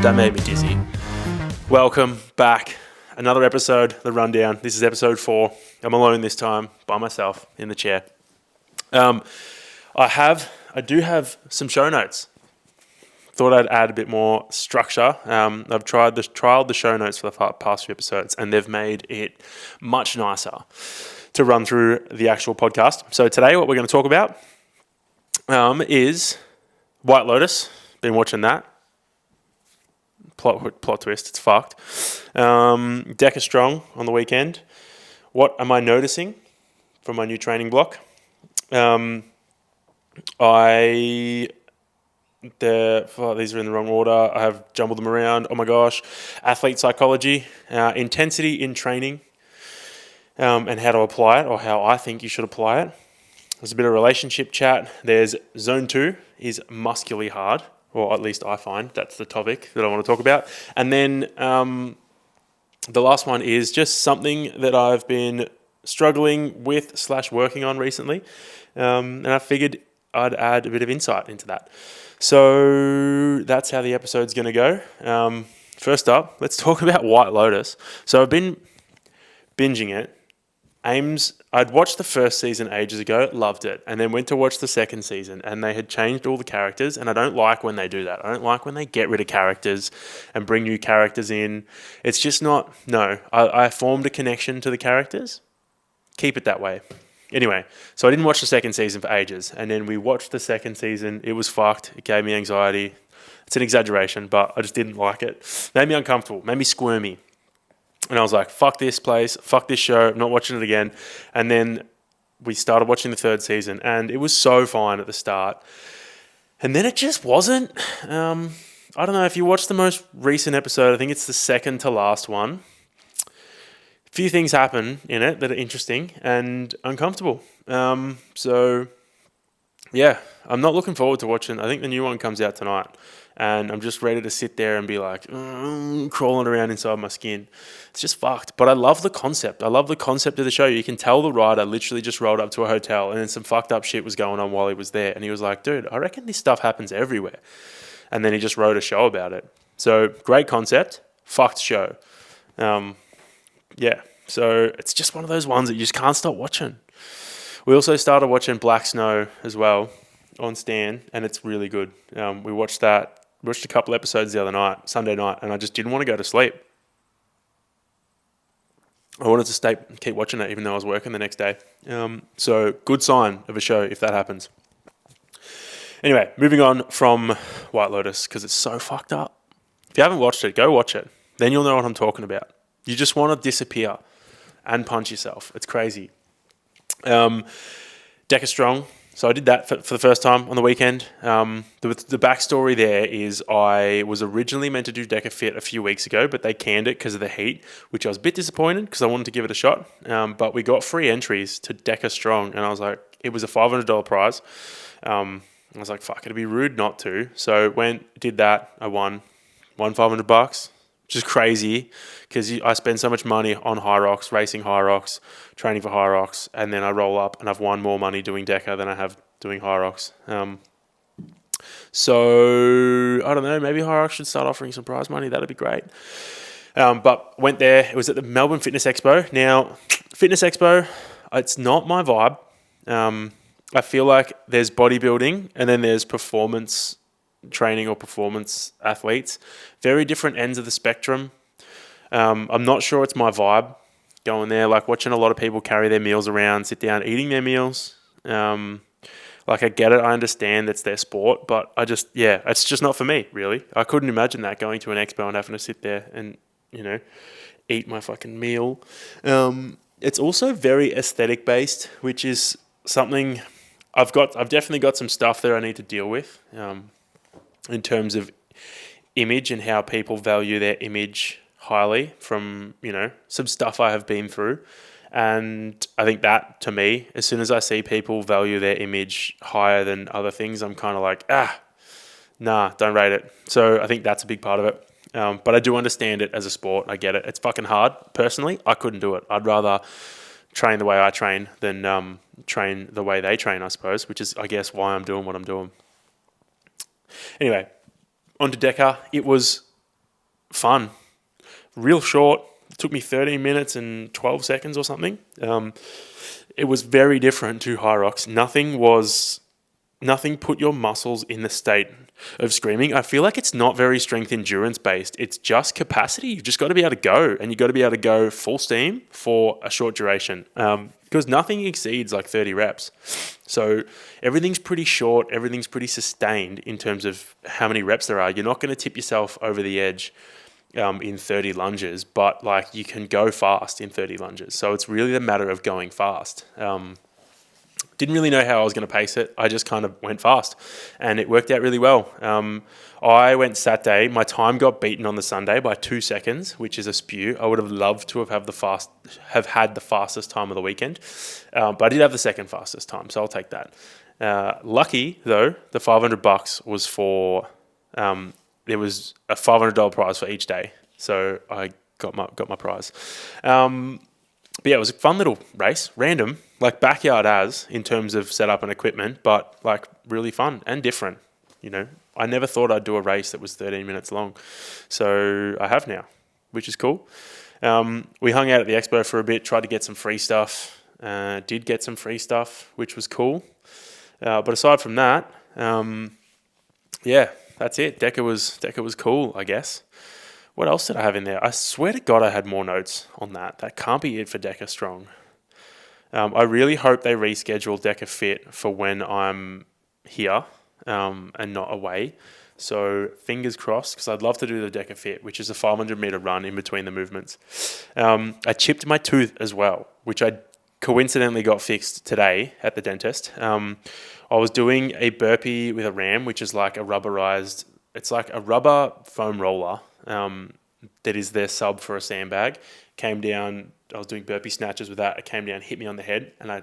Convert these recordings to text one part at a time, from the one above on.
That made me dizzy. Welcome back. Another episode, The Rundown. This is episode 4. I'm alone this time, by myself, in the chair. I do have some show notes. Thought I'd add a bit more structure. I've trialed the show notes for the past few episodes, and they've made it much nicer to run through the actual podcast. So today, what we're going to talk about is White Lotus. Been watching that. Plot twist, it's fucked. Decca Strong on the weekend. What am I noticing from my new training block? These are in the wrong order. I have jumbled them around. Oh my gosh. Athlete psychology, intensity in training, and how to apply it, or how I think you should apply it. There's a bit of relationship chat. There's zone 2 is muscularly hard, or at least I find that's the topic that I want to talk about. And then the last one is just something that I've been struggling with / working on recently. And I figured I'd add a bit of insight into that. So that's how the episode's going to go. First up, let's talk about White Lotus. So I've been binging it. I'd watched the first season ages ago, loved it, and then went to watch the second season, and they had changed all the characters, and I don't like when they do that. I don't like when they get rid of characters and bring new characters in. It's just not, no. I formed a connection to the characters. Keep it that way. Anyway, so I didn't watch the second season for ages, and then we watched the second season. It was fucked. It gave me anxiety. It's an exaggeration, but I just didn't like it. Made me uncomfortable, made me squirmy. And I was like, fuck this place, fuck this show, I'm not watching it again. And then we started watching the third season, and it was so fine at the start. And then it just wasn't. I don't know, if you watch the most recent episode, I think it's the second to last one. A few things happen in it that are interesting and uncomfortable. So, yeah, I'm not looking forward to watching. I think the new one comes out tonight. And I'm just ready to sit there and be like, crawling around inside my skin. It's just fucked. But I love the concept. I love the concept of the show. You can tell the writer literally just rolled up to a hotel and then some fucked up shit was going on while he was there. And he was like, dude, I reckon this stuff happens everywhere. And then he just wrote a show about it. So great concept, fucked show. Yeah, so it's just one of those ones that you just can't stop watching. We also started watching Black Snow as well on Stan, and it's really good. We watched a couple episodes the other night, Sunday night, and I just didn't want to go to sleep. I wanted to keep watching it even though I was working the next day. So good sign of a show if that happens. Anyway, moving on from White Lotus, because it's so fucked up. If you haven't watched it, go watch it. Then you'll know what I'm talking about. You just want to disappear and punch yourself. It's crazy. Deka Strong. So I did that for the first time on the weekend. The backstory there is I was originally meant to do Deka Fit a few weeks ago, but they canned it because of the heat, which I was a bit disappointed because I wanted to give it a shot. But we got free entries to Decca Strong, and I was like, it was a $500 prize. I was like, fuck, it'd be rude not to. So did that. I won $500, which is crazy because I spend so much money on high rocks, racing high rocks, training for high rocks, and then I roll up and I've won more money doing Deca than I have doing high rocks. So I don't know, maybe high rocks should start offering some prize money. That'd be great. But went there. It was at the Melbourne Fitness Expo. Now, Fitness Expo, it's not my vibe. I feel like there's bodybuilding and then there's performance training or performance athletes. Very different ends of the spectrum. I'm not sure it's my vibe going there, like watching a lot of people carry their meals around, sit down, eating their meals. Like I get it, I understand that's their sport, but it's just not for me, really. I couldn't imagine that, going to an expo and having to sit there and, eat my fucking meal. It's also very aesthetic based, which is something I've definitely got some stuff there I need to deal with, in terms of image and how people value their image highly from, some stuff I have been through. And I think that, to me, as soon as I see people value their image higher than other things, I'm kind of like, nah, don't rate it. So I think that's a big part of it. But I do understand it as a sport. I get it. It's fucking hard. Personally, I couldn't do it. I'd rather train the way I train than train the way they train, I suppose, which is, I guess, why I'm doing what I'm doing. Anyway, on to Deca. It was fun, real short. It took me 13 minutes and 12 seconds or something. It was very different to high rocks. Nothing put your muscles in the state of screaming. I feel like it's not very strength endurance based. It's just capacity. You've just got to be able to go, and you've got to be able to go full steam for a short duration, because nothing exceeds like 30 reps. So everything's pretty short. Everything's pretty sustained in terms of how many reps there are. You're not going to tip yourself over the edge in 30 lunges, but like you can go fast in 30 lunges. So it's really a matter of going fast. Didn't really know how I was going to pace it. I just kind of went fast, and it worked out really well. I went Saturday. My time got beaten on the Sunday by 2 seconds, which is a spew. I would have loved to have had the fastest time of the weekend, but I did have the second fastest time, so I'll take that. Lucky though, the $500 was for. There was a $500 prize for each day, so I got my prize. But yeah, it was a fun little race, random, like backyard in terms of setup and equipment, but like really fun and different. I never thought I'd do a race that was 13 minutes long, so I have now, which is cool. We hung out at the expo for a bit, tried to get some free stuff. Did get some free stuff, which was cool. But aside from that, yeah, that's it. Decca was cool, I guess. What else did I have in there? I swear to God I had more notes on that. That can't be it for Decca Strong. I really hope they reschedule Decca Fit for when I'm here and not away. So fingers crossed, because I'd love to do the Decca Fit, which is a 500-meter run in between the movements. I chipped my tooth as well, which I coincidentally got fixed today at the dentist. I was doing a burpee with a ram, which is like it's like a rubber foam roller that is their sub for a sandbag. Came down, I was doing burpee snatches with that. It came down, hit me on the head, and I,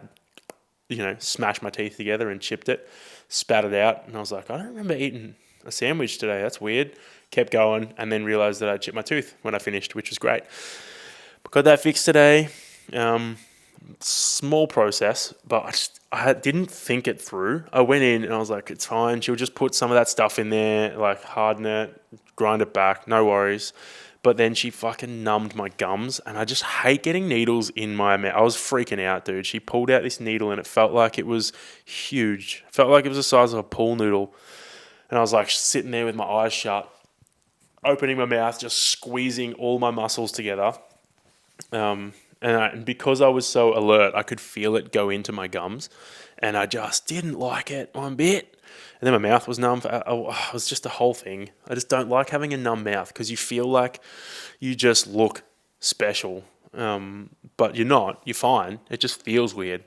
smashed my teeth together and chipped it, spat it out, and I was like, I don't remember eating a sandwich today. That's weird. Kept going, and then realized that I chipped my tooth when I finished, which was great. Got that fixed today. Small process, but I didn't think it through. I went in and I was like, it's fine. She'll just put some of that stuff in there, like harden it, grind it back, no worries. But then she fucking numbed my gums, and I just hate getting needles in my mouth. I was freaking out, dude. She pulled out this needle and it felt like it was huge. It felt like it was the size of a pool noodle. And I was like sitting there with my eyes shut, opening my mouth, just squeezing all my muscles together. And because I was so alert, I could feel it go into my gums, and I just didn't like it one bit. And then my mouth was numb. It was just a whole thing. I just don't like having a numb mouth, because you feel like you just look special, but you're not. You're fine. It just feels weird.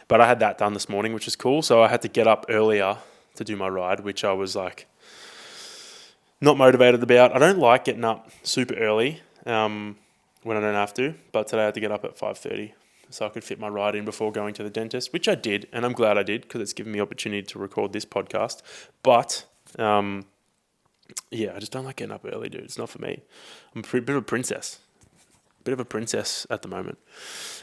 But I had that done this morning, which is cool. So I had to get up earlier to do my ride, which I was like not motivated about. I don't like getting up super early. When I don't have to, but today I had to get up at 5:30 so I could fit my ride in before going to the dentist, which I did, and I'm glad I did, because it's given me opportunity to record this podcast. But yeah, I just don't like getting up early, dude. It's not for me. I'm a bit of a princess at the moment.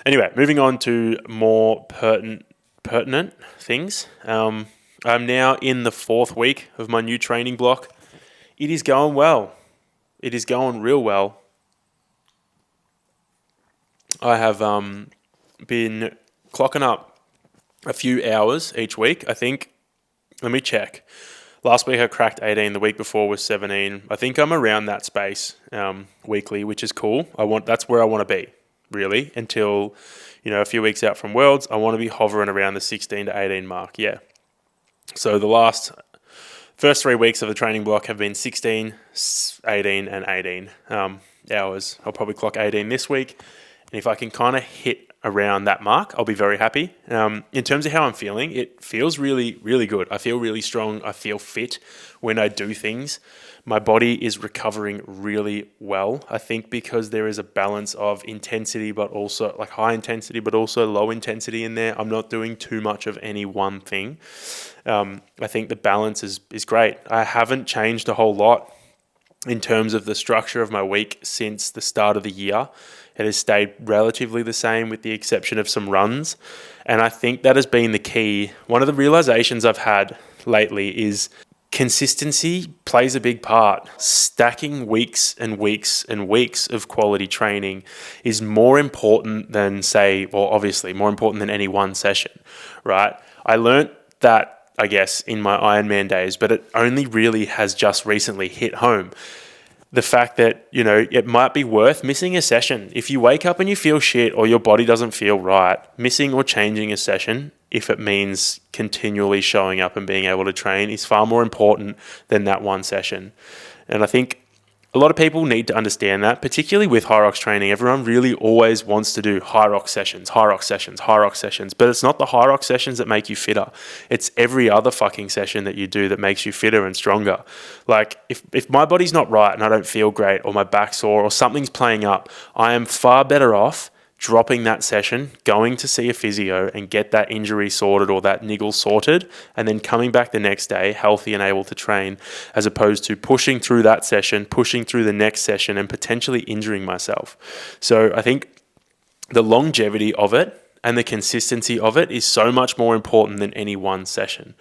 Anyway, moving on to more pertinent things. I'm now in the 4th week of my new training block. It is going well. It is going real well. I have been clocking up a few hours each week, I think. Let me check. Last week I cracked 18. The week before was 17. I think I'm around that space weekly, which is cool. That's where I want to be, really, until a few weeks out from Worlds. I want to be hovering around the 16 to 18 mark. Yeah. So the first 3 weeks of the training block have been 16, 18, and 18 hours. I'll probably clock 18 this week. And if I can kind of hit around that mark, I'll be very happy. In terms of how I'm feeling, it feels really, really good. I feel really strong. I feel fit when I do things. My body is recovering really well. I think because there is a balance of intensity, but also like high intensity, but also low intensity in there. I'm not doing too much of any one thing. I think the balance is great. I haven't changed a whole lot in terms of the structure of my week since the start of the year. It has stayed relatively the same with the exception of some runs. And I think that has been the key. One of the realizations I've had lately is consistency plays a big part. Stacking weeks and weeks and weeks of quality training is more important than, say, well, obviously more important than any one session, right? I learned that, I guess, in my Ironman days, but it only really has just recently hit home. The fact that, it might be worth missing a session. If you wake up and you feel shit or your body doesn't feel right, missing or changing a session, if it means continually showing up and being able to train, is far more important than that one session. And I think a lot of people need to understand that, particularly with high rocks training. Everyone really always wants to do high rock sessions, high rock sessions, high rock sessions. But it's not the high rock sessions that make you fitter. It's every other fucking session that you do that makes you fitter and stronger. Like, if my body's not right and I don't feel great, or my back's sore, or something's playing up, I am far better off dropping that session, going to see a physio and get that injury sorted or that niggle sorted, and then coming back the next day healthy and able to train, as opposed to pushing through that session, pushing through the next session, and potentially injuring myself. So I think the longevity of it and the consistency of it is so much more important than any one session.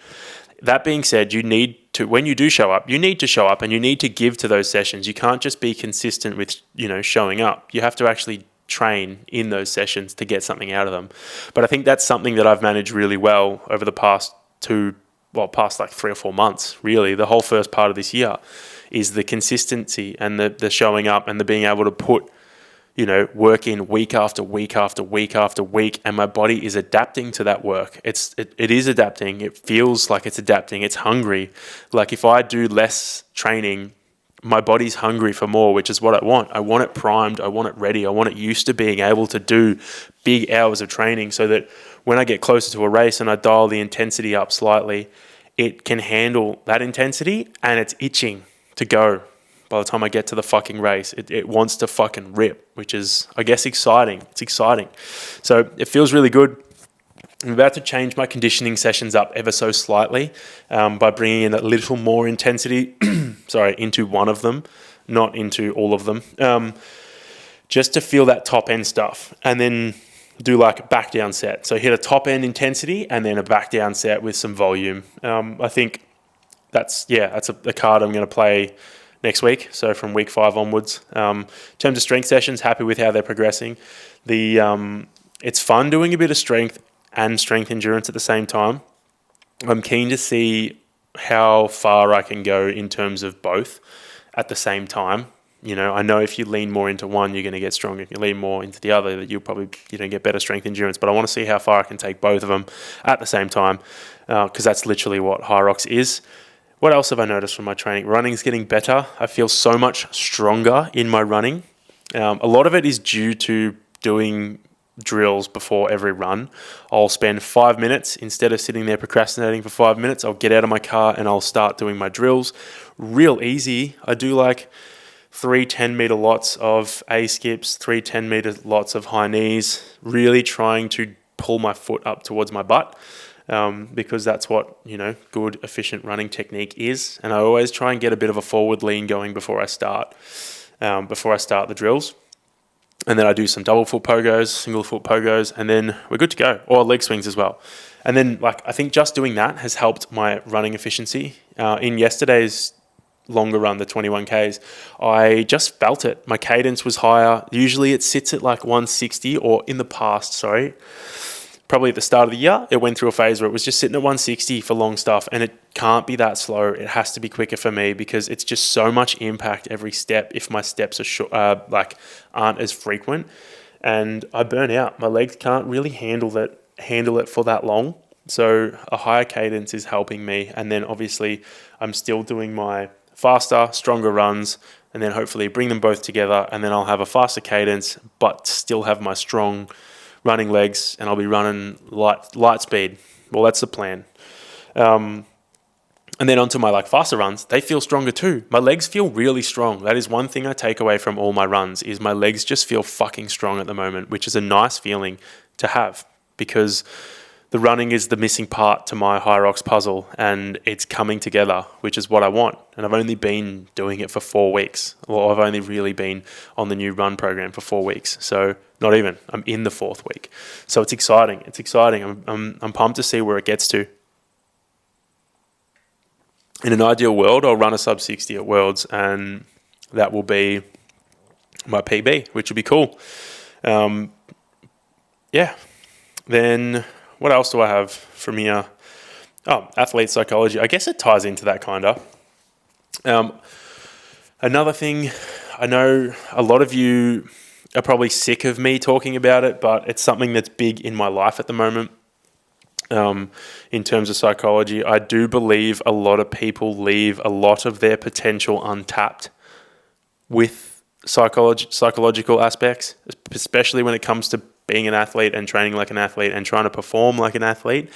That being said, you need to, when you do show up, you need to show up and you need to give to those sessions. You can't just be consistent with, showing up. You have to actually train in those sessions to get something out of them. But I think that's something that I've managed really well over the past like 3 or 4 months, really. The whole first part of this year is the consistency and the showing up and the being able to put, work in week after week after week after week, and my body is adapting to that work. It is adapting. It feels like it's adapting. It's hungry. Like, if I do less training, my body's hungry for more, which is what I want. I want it primed. I want it ready. I want it used to being able to do big hours of training, so that when I get closer to a race and I dial the intensity up slightly, it can handle that intensity, and it's itching to go by the time I get to the fucking race. It wants to fucking rip, which is, I guess, exciting. It's exciting. So it feels really good. I'm about to change my conditioning sessions up ever so slightly by bringing in a little more intensity into one of them, not into all of them, just to feel that top end stuff, and then do like a back down set. So hit a top end intensity and then a back down set with some volume. I think that's a card I'm going to play next week. So from week 5 onwards. In terms of strength sessions, happy with how they're progressing. It's fun doing a bit of strength and strength endurance at the same time. I'm keen to see how far I can go in terms of both at the same time. I know if you lean more into one, you're going to get stronger. If you lean more into the other, you'll probably get better strength endurance. But I want to see how far I can take both of them at the same time, because that's literally what high rocks is. What else have I noticed from my training? Running's getting better. I feel so much stronger in my running. A lot of it is due to doing drills before every run. I'll spend 5 minutes, instead of sitting there procrastinating for 5 minutes, I'll get out of my car and I'll start doing my drills. Real easy. I do like 3 10-meter lots of A skips, 3 10-meter lots of high knees, really trying to pull my foot up towards my butt, because that's what, good, efficient running technique is. And I always try and get a bit of a forward lean going before I start the drills. And then I do some double foot pogos, single foot pogos, and then we're good to go. Or leg swings as well. And then, I think just doing that has helped my running efficiency. In yesterday's longer run, the 21Ks, I just felt it. My cadence was higher. Usually it sits at like 160, or in the past, probably at the start of the year, it went through a phase where it was just sitting at 160 for long stuff, and it can't be that slow. It has to be quicker for me, because it's just so much impact every step if my steps are aren't as frequent, and I burn out. My legs can't really handle it for that long. So a higher cadence is helping me, and then obviously I'm still doing my faster, stronger runs, and then hopefully bring them both together, and then I'll have a faster cadence but still have my strong running legs, and I'll be running light speed. Well, that's the plan. And then onto my faster runs, they feel stronger too. My legs feel really strong. That is one thing I take away from all my runs, is my legs just feel fucking strong at the moment, which is a nice feeling to have, because the running is the missing part to my high rocks puzzle, and it's coming together, which is what I want. And I've only been doing it for 4 weeks. Well, I've only really been on the new run program for 4 weeks. So not even, I'm in the 4th week. So it's exciting. It's exciting. I'm pumped to see where it gets to. in an ideal world, I'll run a sub 60 at Worlds, and that will be my PB, which will be cool. Yeah. Then what else do I have from here? Oh, athlete psychology. I guess it ties into that kind of. Another thing, I know a lot of you are probably sick of me talking about it, but it's something that's big in my life at the moment. In terms of psychology, I do believe a lot of people leave a lot of their potential untapped with psychological aspects, especially when it comes to being an athlete and training like an athlete and trying to perform like an athlete.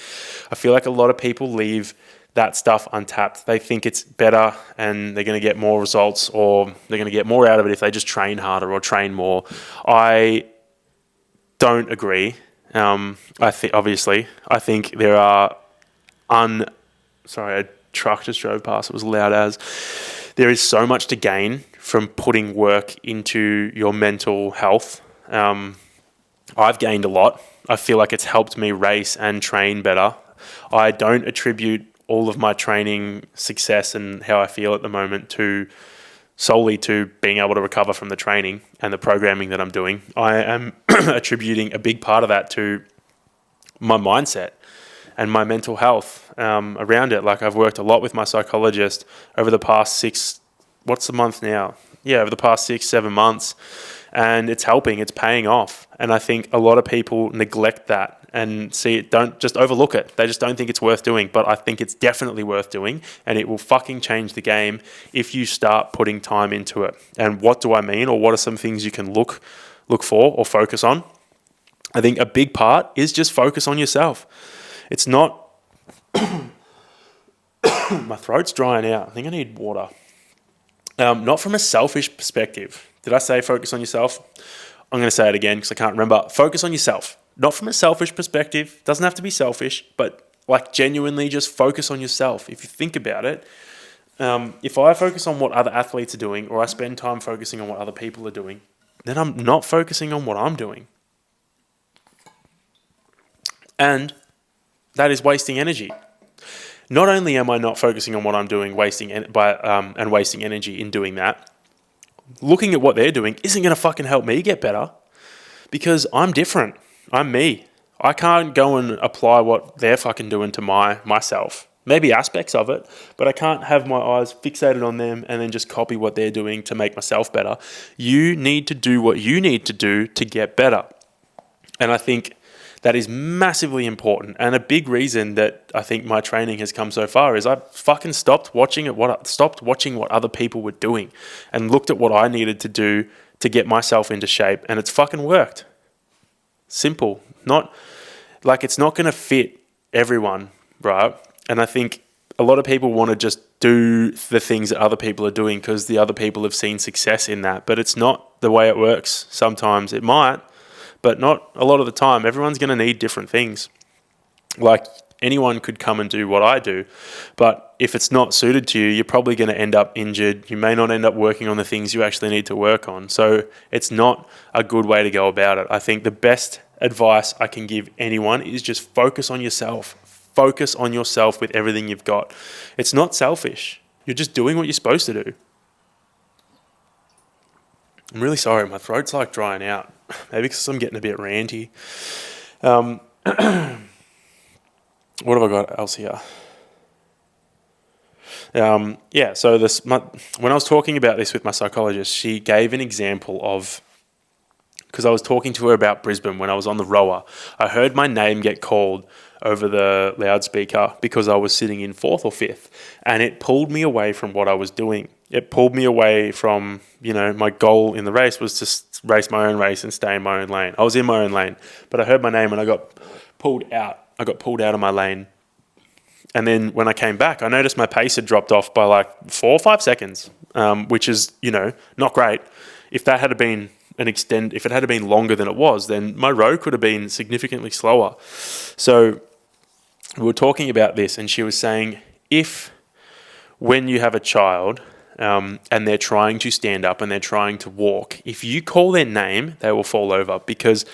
I feel like a lot of people leave that stuff untapped. They think it's better and they're going to get more results, or they're going to get more out of it if they just train harder or train more. I don't agree. I think there are sorry, a truck just drove past. It was loud as. There is so much to gain from putting work into your mental health. I've gained a lot. I feel like it's helped me race and train better. I don't attribute all of my training success and how I feel at the moment solely to being able to recover from the training and the programming that I'm doing. I am attributing a big part of that to my mindset and my mental health around it. Like, I've worked a lot with my psychologist over the past what's the month now? Yeah, over the past 6-7 months. And it's helping, it's paying off. And I think a lot of people neglect that and don't just overlook it. They just don't think it's worth doing. But I think it's definitely worth doing, and it will fucking change the game if you start putting time into it. And what do I mean? Or what are some things you can look for or focus on? I think a big part is just focus on yourself. It's not... My throat's drying out. I think I need water. Not from a selfish perspective. Did I say focus on yourself? I'm going to say it again because I can't remember. Focus on yourself. Not from a selfish perspective. Doesn't have to be selfish, but like genuinely just focus on yourself. If you think about it, if I focus on what other athletes are doing, or I spend time focusing on what other people are doing, then I'm not focusing on what I'm doing. And that is wasting energy. Not only am I not focusing on what I'm doing, wasting energy in doing that, looking at what they're doing isn't going to fucking help me get better, because I'm different. I'm me. I can't go and apply what they're fucking doing to myself. Maybe aspects of it, but I can't have my eyes fixated on them and then just copy what they're doing to make myself better. You need to do what you need to do to get better. And I think that is massively important. And a big reason that I think my training has come so far is I fucking stopped watching what other people were doing and looked at what I needed to do to get myself into shape. And it's fucking worked. Simple. It's not going to fit everyone, right? And I think a lot of people want to just do the things that other people are doing because the other people have seen success in that. But it's not the way it works. Sometimes it might, but not a lot of the time. Everyone's going to need different things. Like, anyone could come and do what I do, but if it's not suited to you, you're probably going to end up injured. You may not end up working on the things you actually need to work on. So it's not a good way to go about it. I think the best advice I can give anyone is just focus on yourself. Focus on yourself with everything you've got. It's not selfish. You're just doing what you're supposed to do. I'm really sorry. My throat's like drying out. Maybe because I'm getting a bit ranty. What have I got else here? So when I was talking about this with my psychologist, she gave an example of, because I was talking to her about Brisbane when I was on the rower. I heard my name get called over the loudspeaker because I was sitting in 4th or 5th, and it pulled me away from what I was doing. It pulled me away from, my goal in the race was to race my own race and stay in my own lane. I was in my own lane, but I heard my name and I got pulled out. I got pulled out of my lane. And then when I came back, I noticed my pace had dropped off by like 4 or 5 seconds, which is, not great. If that had been if it had been longer than it was, then my row could have been significantly slower. So we were talking about this, and she was saying, when you have a child and they're trying to stand up and they're trying to walk, if you call their name, they will fall over, because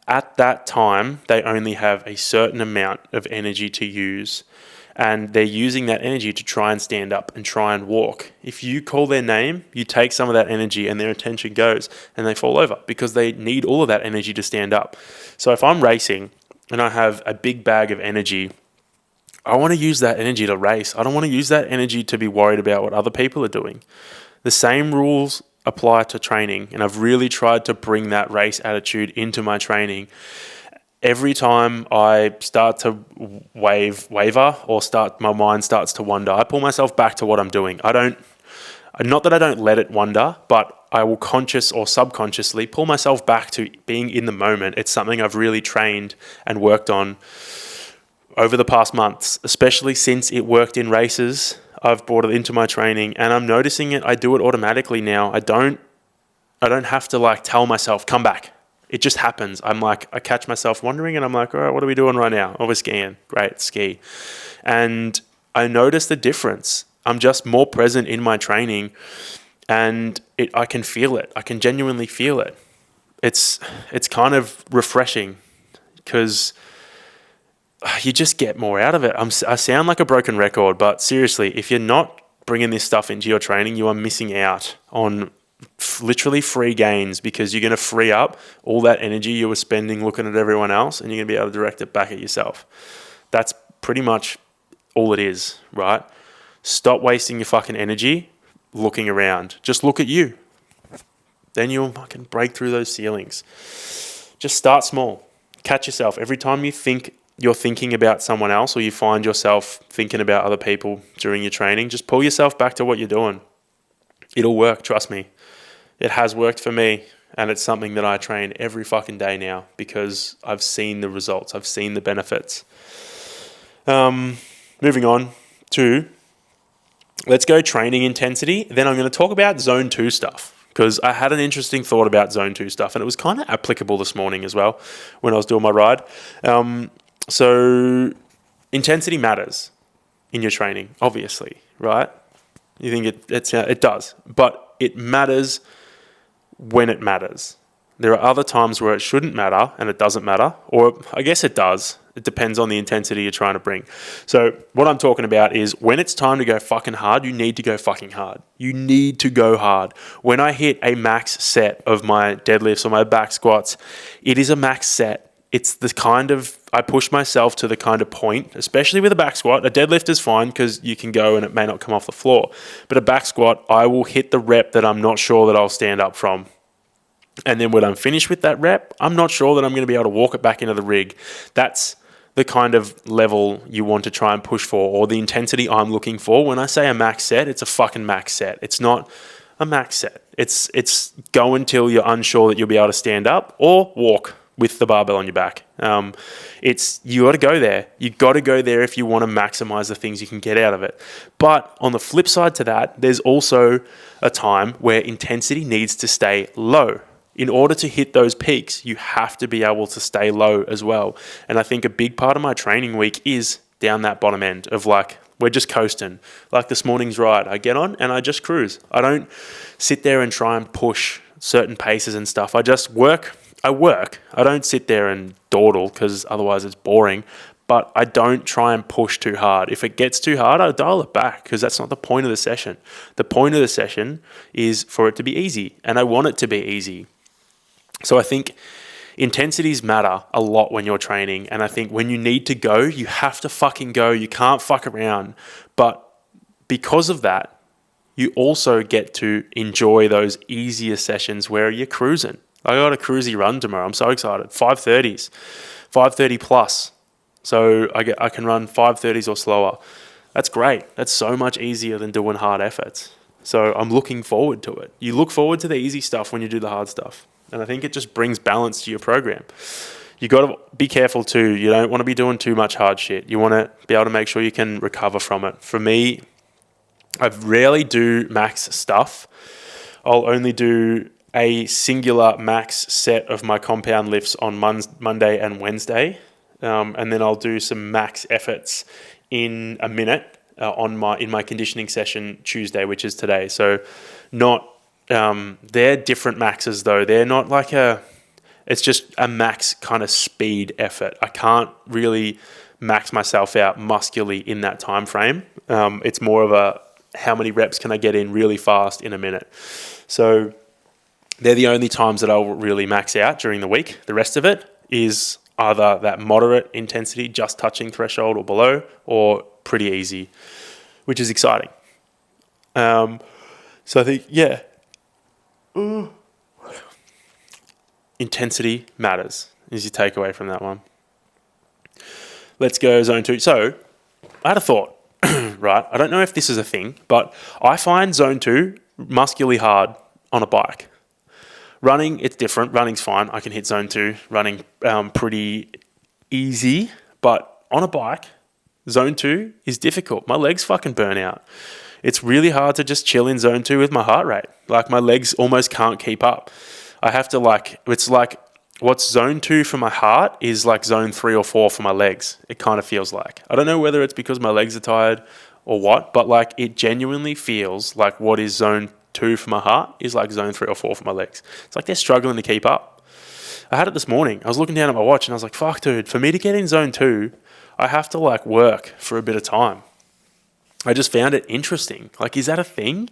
at that time, they only have a certain amount of energy to use. and they're using that energy to try and stand up and try and walk. If you call their name, you take some of that energy and their attention goes and they fall over because they need all of that energy to stand up. So if I'm racing and I have a big bag of energy, I want to use that energy to race. I don't want to use that energy to be worried about what other people are doing. The same rules apply to training, and I've really tried to bring that race attitude into my training. Every time I start to waver or my mind starts to wander, I pull myself back to what I'm doing. Not that I don't let it wander, but I will conscious or subconsciously pull myself back to being in the moment. It's something I've really trained and worked on over the past months, especially since it worked in races. I've brought it into my training and I'm noticing it. I do it automatically now. I don't have to tell myself, come back. It just happens. I catch myself wandering and I'm like, all right, what are we doing right now? Oh, we're skiing. Great, ski. And I notice the difference. I'm just more present in my training and I can feel it. I can genuinely feel it. It's kind of refreshing because you just get more out of it. I sound like a broken record, but seriously, if you're not bringing this stuff into your training, you are missing out on literally free gains because you're going to free up all that energy you were spending looking at everyone else and you're going to be able to direct it back at yourself. That's pretty much all it is, right? Stop wasting your fucking energy looking around. Just look at you. Then you'll fucking break through those ceilings. Just start small. Catch yourself. Every time you think you're thinking about someone else or you find yourself thinking about other people during your training, just pull yourself back to what you're doing. It'll work, trust me. It has worked for me, and it's something that I train every fucking day now because I've seen the results. I've seen the benefits. Moving on to, let's go training intensity. Then I'm going to talk about zone 2 stuff because I had an interesting thought about zone 2 stuff, and it was kind of applicable this morning as well when I was doing my ride. So intensity matters in your training, obviously, right? You think it does, but it matters when it matters. There are other times where it shouldn't matter and it doesn't matter, or I guess it does. It depends on the intensity you're trying to bring. So what I'm talking about is when it's time to go fucking hard, you need to go fucking hard. You need to go hard. When I hit a max set of my deadlifts or my back squats, it is a max set. It's the kind of, I push myself to the kind of point, especially with a back squat. A deadlift is fine because you can go and it may not come off the floor. But a back squat, I will hit the rep that I'm not sure that I'll stand up from. And then when I'm finished with that rep, I'm not sure that I'm going to be able to walk it back into the rig. That's the kind of level you want to try and push for, or the intensity I'm looking for. When I say a max set, it's a fucking max set. It's not a max set. It's go until you're unsure that you'll be able to stand up or walk with the barbell on your back. You got to go there. You got to go there if you want to maximize the things you can get out of it. But on the flip side to that, there's also a time where intensity needs to stay low. In order to hit those peaks, you have to be able to stay low as well. And I think a big part of my training week is down that bottom end of we're just coasting. Like this morning's ride, I get on and I just cruise. I don't sit there and try and push certain paces and stuff. I just work. I don't sit there and dawdle because otherwise it's boring, but I don't try and push too hard. If it gets too hard, I dial it back because that's not the point of the session. The point of the session is for it to be easy, and I want it to be easy. So I think intensities matter a lot when you're training, and I think when you need to go, you have to fucking go. You can't fuck around. But because of that, you also get to enjoy those easier sessions where you're cruising. I got a cruisy run tomorrow. I'm so excited. 5:30 plus. So I can run 5:30s or slower. That's great. That's so much easier than doing hard efforts. So I'm looking forward to it. You look forward to the easy stuff when you do the hard stuff. And I think it just brings balance to your program. You got to be careful too. You don't want to be doing too much hard shit. You want to be able to make sure you can recover from it. For me, I rarely do max stuff. I'll only do a singular max set of my compound lifts on Monday and Wednesday. And then I'll do some max efforts in a minute in my conditioning session Tuesday, which is today. So they're different maxes though. They're not it's just a max kind of speed effort. I can't really max myself out muscularly in that time frame. It's more of a how many reps can I get in really fast in a minute. So they're the only times that I'll really max out during the week. The rest of it is either that moderate intensity, just touching threshold or below, or pretty easy, which is exciting. So I think, yeah, intensity matters is your takeaway from that one. Let's go zone 2. So I had a thought, right? I don't know if this is a thing, but I find zone 2 muscularly hard on a bike. Running, it's different. Running's fine. I can hit zone 2. Running pretty easy. But on a bike, zone 2 is difficult. My legs fucking burn out. It's really hard to just chill in zone 2 with my heart rate. Like, my legs almost can't keep up. I have to it's like what's zone 2 for my heart is like zone 3 or 4 for my legs. It kind of feels like. I don't know whether it's because my legs are tired or what, but like it genuinely feels like what is zone 2 for my heart is like zone 3 or 4 for my legs. It's like they're struggling to keep up. I had it this morning. I was looking down at my watch and I was like, fuck, dude, for me to get in zone 2, I have to like work for a bit of time. I just found it interesting. Like, is that a thing?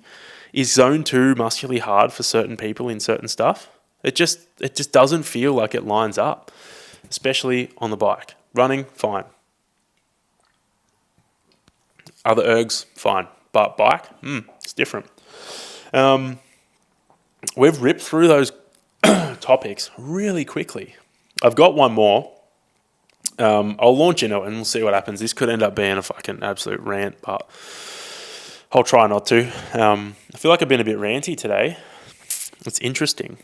Is zone 2 muscularly hard for certain people in certain stuff? It just doesn't feel like it lines up, especially on the bike. Running, fine. Other ergs, fine. But bike, it's different. We've ripped through those topics really quickly. I've got one more. I'll launch into it and we'll see what happens. This could end up being a fucking absolute rant, but I'll try not to. I feel like I've been a bit ranty today. It's interesting.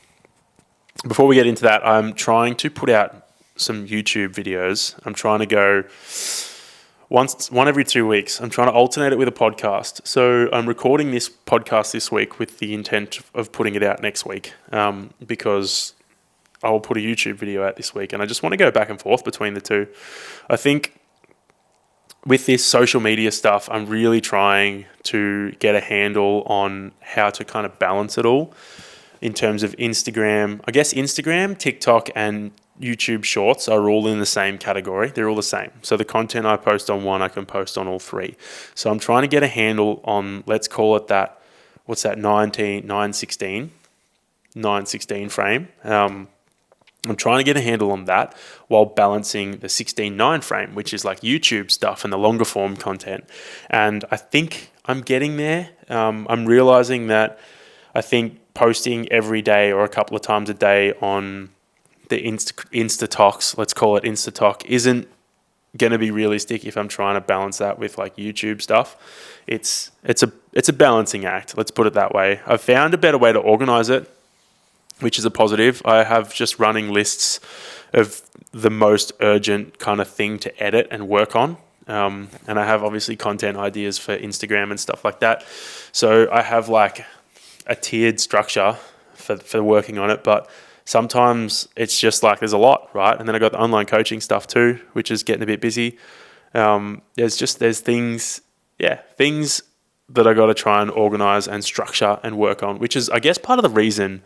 Before we get into that, I'm trying to put out some YouTube videos. I'm trying to go one every 2 weeks. I'm trying to alternate it with a podcast. So I'm recording this podcast this week with the intent of putting it out next week, because I will put a YouTube video out this week, and I just want to go back and forth between the two. I think with this social media stuff, I'm really trying to get a handle on how to kind of balance it all in terms of Instagram. I guess Instagram, TikTok, and YouTube Shorts are all in the same category. They're all the same. So the content I post on one, I can post on all three. So I'm trying to get a handle on, let's call it that, what's that, 916 frame. I'm trying to get a handle on that while balancing the 16:9 frame, which is like YouTube stuff and the longer form content. And I think I'm getting there. I'm realizing that I think posting every day or a couple of times a day on the Instatox, let's call it Instatalk, isn't going to be realistic if I'm trying to balance that with like YouTube stuff. It's a balancing act. Let's put it that way. I've found a better way to organize it, which is a positive. I have just running lists of the most urgent kind of thing to edit and work on. And I have obviously content ideas for Instagram and stuff like that. So I have like a tiered structure for working on it, but sometimes it's just like there's a lot, right? And then I got the online coaching stuff too, which is getting a bit busy. There's things that I got to try and organize and structure and work on, which is, I guess, part of the reason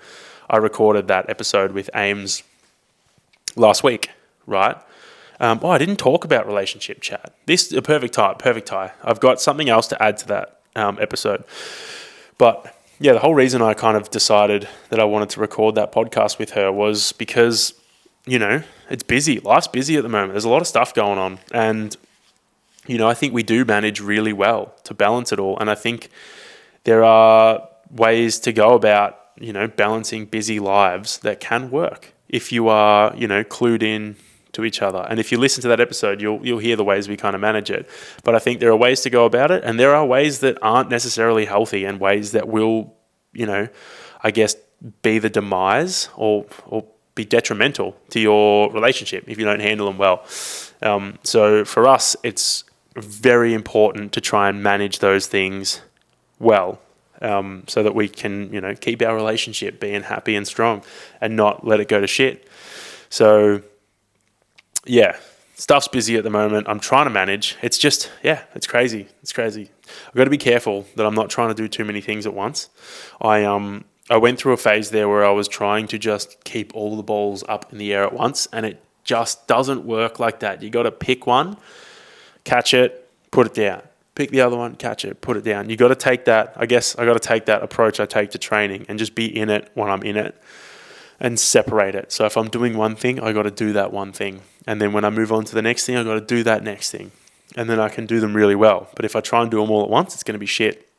I recorded that episode with Ames last week, right? I didn't talk about relationship chat. This is a perfect tie. I've got something else to add to that episode. But yeah, the whole reason I kind of decided that I wanted to record that podcast with her was because, it's busy. Life's busy at the moment. There's a lot of stuff going on. And, I think we do manage really well to balance it all. And I think there are ways to go about, balancing busy lives that can work if you are, clued in to each other. And if you listen to that episode, you'll hear the ways we kind of manage it. But I think there are ways to go about it, and there are ways that aren't necessarily healthy and ways that will, I guess, be the demise or be detrimental to your relationship if you don't handle them well. So for us, it's very important to try and manage those things well. So that we can, keep our relationship being happy and strong and not let it go to shit. So, yeah, stuff's busy at the moment. I'm trying to manage. It's just, it's crazy. I've got to be careful that I'm not trying to do too many things at once. I went through a phase there where I was trying to just keep all the balls up in the air at once, and it just doesn't work like that. You got to pick one, catch it, put it down. Pick the other one, catch it, put it down. You got to take that. I guess I got to take that approach I take to training and just be in it when I'm in it and separate it. So if I'm doing one thing, I got to do that one thing. And then when I move on to the next thing, I got to do that next thing. And then I can do them really well. But if I try and do them all at once, it's going to be shit.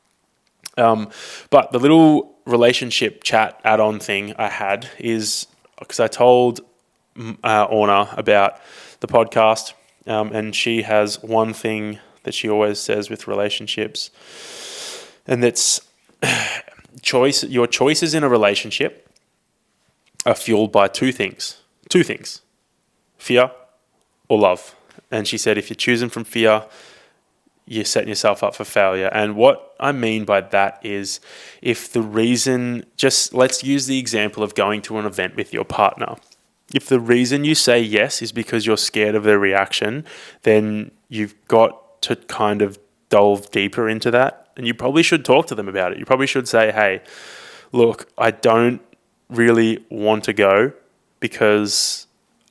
But the little relationship chat add-on thing I had is because I told Orna about the podcast, and she has one thing that she always says with relationships, and that's your choices in a relationship are fueled by two things, fear or love. And she said if you're choosing from fear, you're setting yourself up for failure. And what I mean by that is, if the reason, just let's use the example of going to an event with your partner. If the reason you say yes is because you're scared of their reaction, then you've got to kind of delve deeper into that. And you probably should talk to them about it. You probably should say, hey, look, I don't really want to go because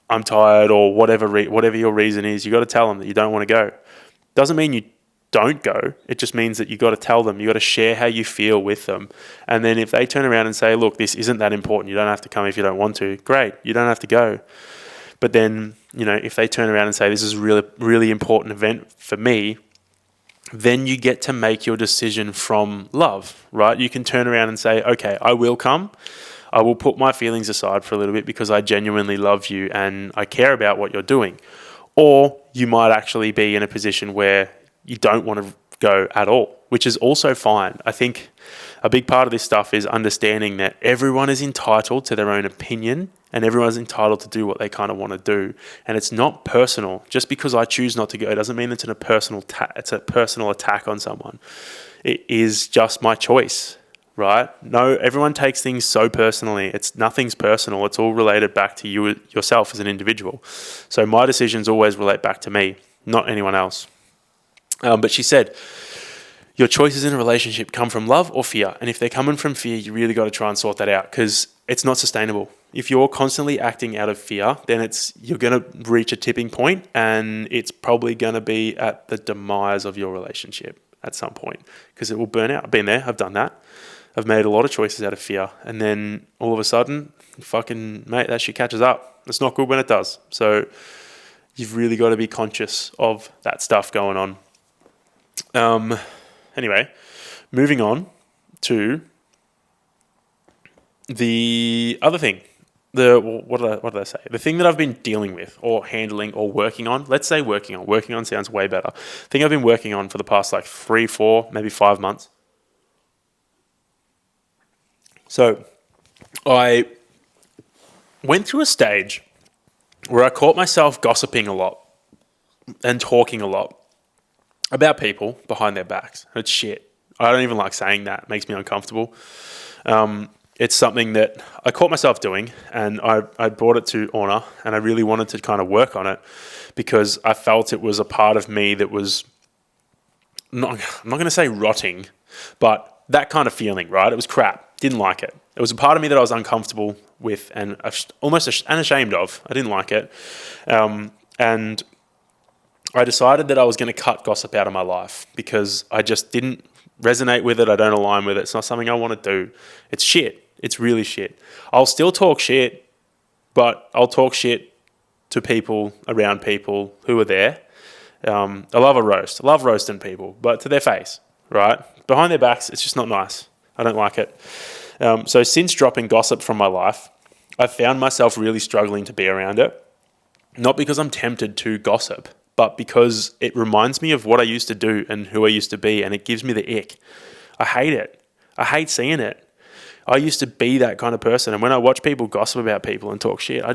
I'm tired, or whatever your reason is. You got to tell them that you don't want to go. Doesn't mean you don't go. It just means that you got to tell them. You got to share how you feel with them. And then if they turn around and say, look, this isn't that important, you don't have to come if you don't want to, great, you don't have to go. But then, if they turn around and say, this is a really, really important event for me, then you get to make your decision from love, right? You can turn around and say, okay, I will come. I will put my feelings aside for a little bit because I genuinely love you and I care about what you're doing. Or you might actually be in a position where you don't want to go at all, which is also fine. I think a big part of this stuff is understanding that everyone is entitled to their own opinion and everyone's entitled to do what they kind of want to do. And it's not personal. Just because I choose not to go doesn't mean it's a personal attack on someone. It is just my choice, right? No, everyone takes things so personally. Nothing's personal. It's all related back to you yourself as an individual. So my decisions always relate back to me, not anyone else. But she said, your choices in a relationship come from love or fear. And if they're coming from fear, you really got to try and sort that out, because it's not sustainable. If you're constantly acting out of fear, then you're going to reach a tipping point, and it's probably going to be at the demise of your relationship at some point, because it will burn out. I've been there. I've done that. I've made a lot of choices out of fear. And then all of a sudden, fucking mate, that shit catches up. It's not good when it does. So you've really got to be conscious of that stuff going on. Anyway, moving on to the other thing. What did I say? The thing that I've been dealing with or handling or working on. Let's say working on. Working on sounds way better. The thing I've been working on for the past 3, 4, maybe 5 months. So I went through a stage where I caught myself gossiping a lot and talking a lot about people behind their backs. It's shit. I don't even like saying that. It makes me uncomfortable. It's something that I caught myself doing, and I brought it to Orna, and I really wanted to kind of work on it because I felt it was a part of me that was, I'm not going to say rotting, but that kind of feeling, right? It was crap. Didn't like it. It was a part of me that I was uncomfortable with and almost ashamed of. I didn't like it. And I decided that I was going to cut gossip out of my life because I just didn't resonate with it. I don't align with it. It's not something I want to do. It's shit. It's really shit. I'll still talk shit, but I'll talk shit to people, around people who are there. I love a roast. I love roasting people, but to their face, right? Behind their backs, it's just not nice. I don't like it. So since dropping gossip from my life, I've found myself really struggling to be around it. Not because I'm tempted to gossip, but because it reminds me of what I used to do and who I used to be, and it gives me the ick. I hate it. I hate seeing it. I used to be that kind of person, and when I watch people gossip about people and talk shit, I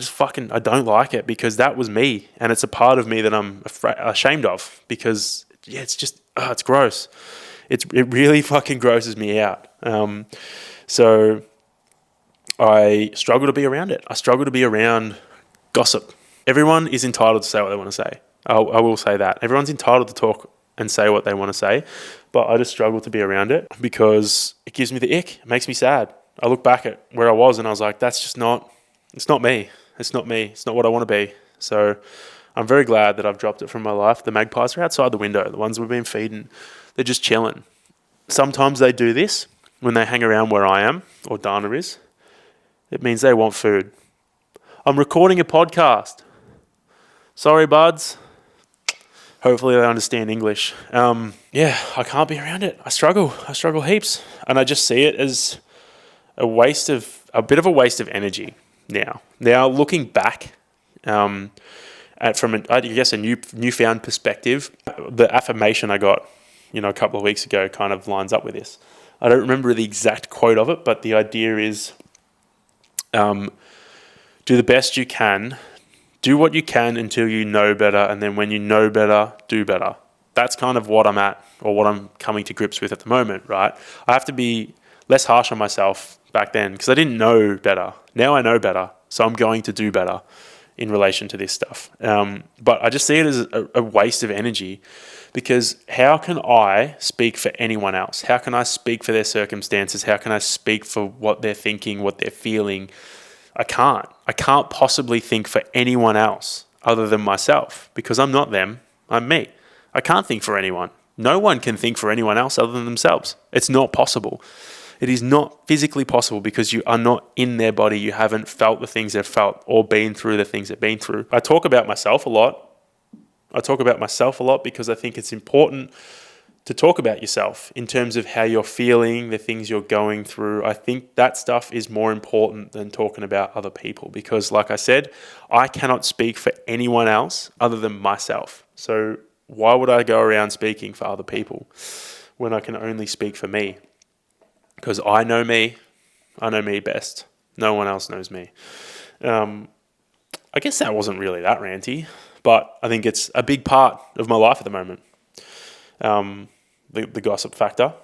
don't like it, because that was me, and it's a part of me that I'm ashamed of, because it's just, it's gross. It really fucking grosses me out. So I struggle to be around it. I struggle to be around gossip. Everyone is entitled to say what they want to say. I will say that. Everyone's entitled to talk and say what they want to say, but I just struggle to be around it because it gives me the ick. It makes me sad. I look back at where I was and I was like, it's not me. It's not me. It's not what I want to be. So I'm very glad that I've dropped it from my life. The magpies are outside the window. The ones we've been feeding, they're just chilling. Sometimes they do this when they hang around where I am, or Dana is. It means they want food. I'm recording a podcast. Sorry, buds. Hopefully they understand English. I can't be around it. I struggle heaps. And I just see it as a bit of a waste of energy now. Now looking back, from a newfound perspective, the affirmation I got, a couple of weeks ago kind of lines up with this. I don't remember the exact quote of it, but the idea is, do the best you can. Do what you can until you know better, and then when you know better, do better. That's kind of what I'm at, or what I'm coming to grips with at the moment, right? I have to be less harsh on myself back then, because I didn't know better. Now I know better, so I'm going to do better in relation to this stuff. But I just see it as a waste of energy, because how can I speak for anyone else? How can I speak for their circumstances? How can I speak for what they're thinking, what they're feeling? I can't possibly think for anyone else other than myself, because I'm not them, I'm me. I can't think for anyone. No one can think for anyone else other than themselves. It's not possible. It is not physically possible, because you are not in their body. You haven't felt the things they've felt or been through the things they've been through. I talk about myself a lot. Because I think it's important to talk about yourself in terms of how you're feeling, the things you're going through. I think that stuff is more important than talking about other people, because like I said, I cannot speak for anyone else other than myself. So why would I go around speaking for other people when I can only speak for me? Because I know me best. No one else knows me. I guess that wasn't really that ranty, but I think it's a big part of my life at the moment. The gossip factor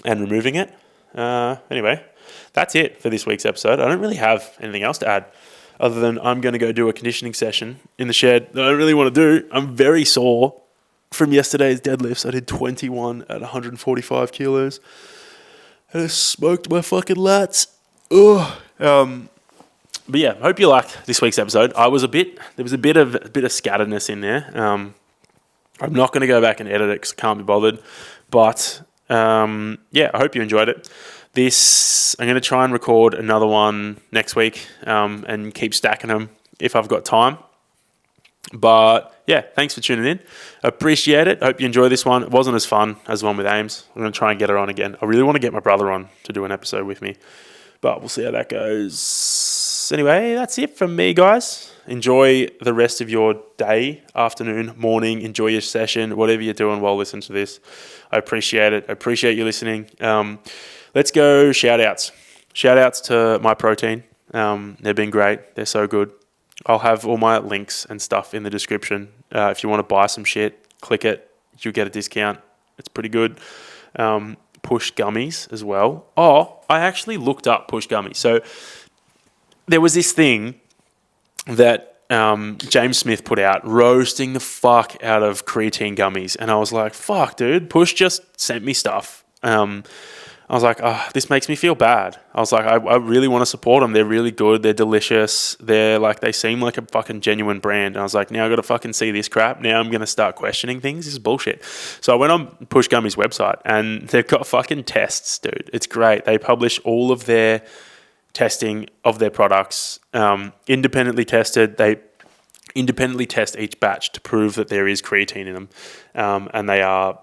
and removing it. Anyway, that's it for this week's episode. I don't really have anything else to add other than I'm going to go do a conditioning session in the shed that I don't really want to do. I'm very sore from yesterday's deadlifts. I did 21 at 145 kilos. And I smoked my fucking lats. Ugh. But yeah, hope you liked this week's episode. There was a bit of scatteredness in there. I'm not going to go back and edit it because I can't be bothered. But I hope you enjoyed it. I'm going to try and record another one next week and keep stacking them if I've got time. But yeah, thanks for tuning in. Appreciate it. Hope you enjoy this one. It wasn't as fun as the one with Ames. I'm going to try and get her on again. I really want to get my brother on to do an episode with me, but we'll see how that goes. Anyway, that's it from me, guys. Enjoy the rest of your day, afternoon, morning. Enjoy your session, whatever you're doing while listening to this. I appreciate it. I appreciate you listening. Let's go shout-outs. Shout-outs to My Protein. They've been great. They're so good. I'll have all my links and stuff in the description. If you want to buy some shit, click it. You'll get a discount. It's pretty good. Push gummies as well. Oh, I actually looked up Push gummies. So there was this thing that James Smith put out, roasting the fuck out of creatine gummies. And I was like, fuck, dude. Push just sent me stuff. I was like, this makes me feel bad. I was like, I really want to support them. They're really good. They're delicious. They seem like a fucking genuine brand. And I was like, now I got to fucking see this crap. Now I'm going to start questioning things. This is bullshit. So I went on Push Gummies website and they've got fucking tests, dude. It's great. They publish all of their testing of their products, independently tested. They independently test each batch to prove that there is creatine in them. And they are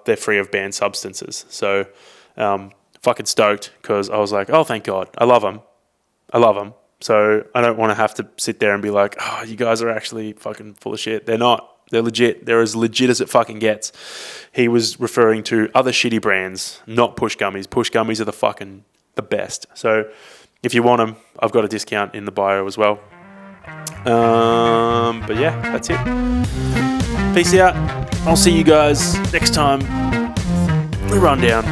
they're free of banned substances. So fucking stoked, because I was like, oh, thank God. I love them. So I don't want to have to sit there and be like, oh, you guys are actually fucking full of shit. They're not. They're legit. They're as legit as it fucking gets. He was referring to other shitty brands, not Push Gummies. Push Gummies are the best. So if you want them, I've got a discount in the bio as well. But yeah, that's it. Peace out. I'll see you guys next time we run down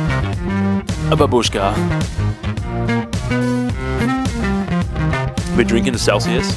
a babushka. We're drinking a Celsius.